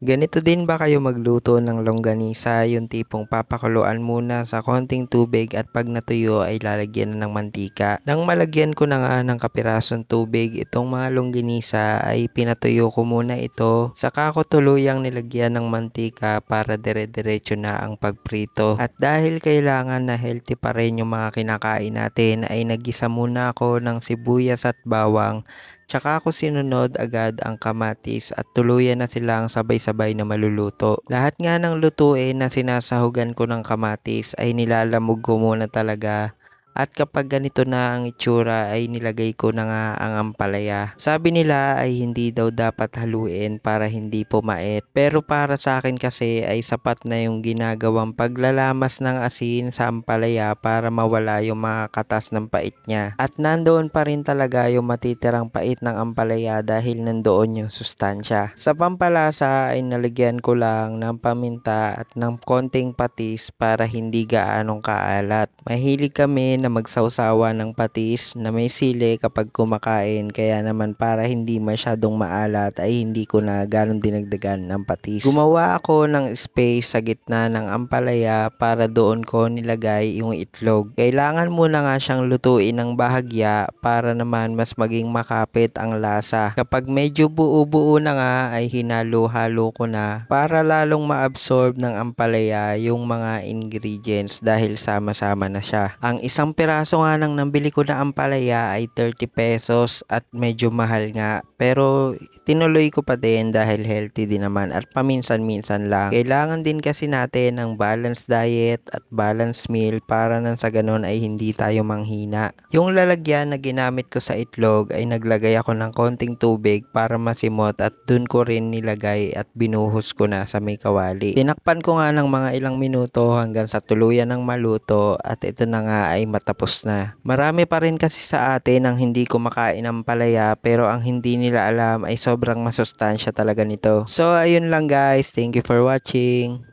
Ganito din ba kayo magluto ng longganisa, yung tipong papakuluan muna sa konting tubig at pag natuyo ay lalagyan na ng mantika? Nang malagyan ko na nga ng kapirasong tubig itong mga longganisa ay pinatuyo ko muna ito. Saka ko tuluyang nilagyan ng mantika para dire-diretso na ang pagprito. At dahil kailangan na healthy pa rin yung mga kinakain natin ay nagisa muna ako ng sibuyas at bawang. Tsaka ako sinunod agad ang kamatis at tuluyan na silang sabay-sabay na maluluto. Lahat nga ng lutuin na sinasahugan ko ng kamatis ay nilalamog ko muna talaga. At kapag ganito na ang itsura ay nilagay ko na nga ang ampalaya. Sabi nila ay hindi daw dapat haluin para hindi pumait. Pero para sa akin kasi ay sapat na yung ginagawang paglalamas ng asin sa ampalaya para mawala yung mga katas ng pait niya. At nandoon pa rin talaga yung matitirang pait ng ampalaya dahil nandoon yung sustansya. Sa pampalasa ay nalagyan ko lang ng paminta at ng konting patis para hindi gaanong kaalat. Mahilig kami na magsawsawa ng patis na may sili kapag kumakain, kaya naman para hindi masyadong maalat ay hindi ko na ganun dinagdagan ng patis. Gumawa ako ng space sa gitna ng ampalaya para doon ko nilagay yung itlog. Kailangan muna nga siyang lutuin ng bahagya para naman mas maging makapit ang lasa. Kapag medyo buo-buo na nga ay hinalo-halo ko na para lalong ma-absorb ng ampalaya yung mga ingredients dahil sama-sama na siya. Ang isang piraso nga nang nabili ko na ampalaya ay 30 pesos at medyo mahal nga, pero tinuloy ko pa din dahil healthy din naman at paminsan-minsan lang. Kailangan din kasi natin ng balanced diet at balanced meal para nang sa ganun ay hindi tayo manghina. Yung lalagyan na ginamit ko sa itlog ay naglagay ako ng konting tubig para masimot at dun ko rin nilagay at binuhos ko na sa may kawali. Tinakpan ko nga ng mga ilang minuto hanggang sa tuluyan ng maluto at ito na nga ay matapos na. Marami pa rin kasi sa atin ang hindi kumakain ng palaya pero ang hindi nila alam ay sobrang masustansya talaga nito. So ayun lang guys, thank you for watching.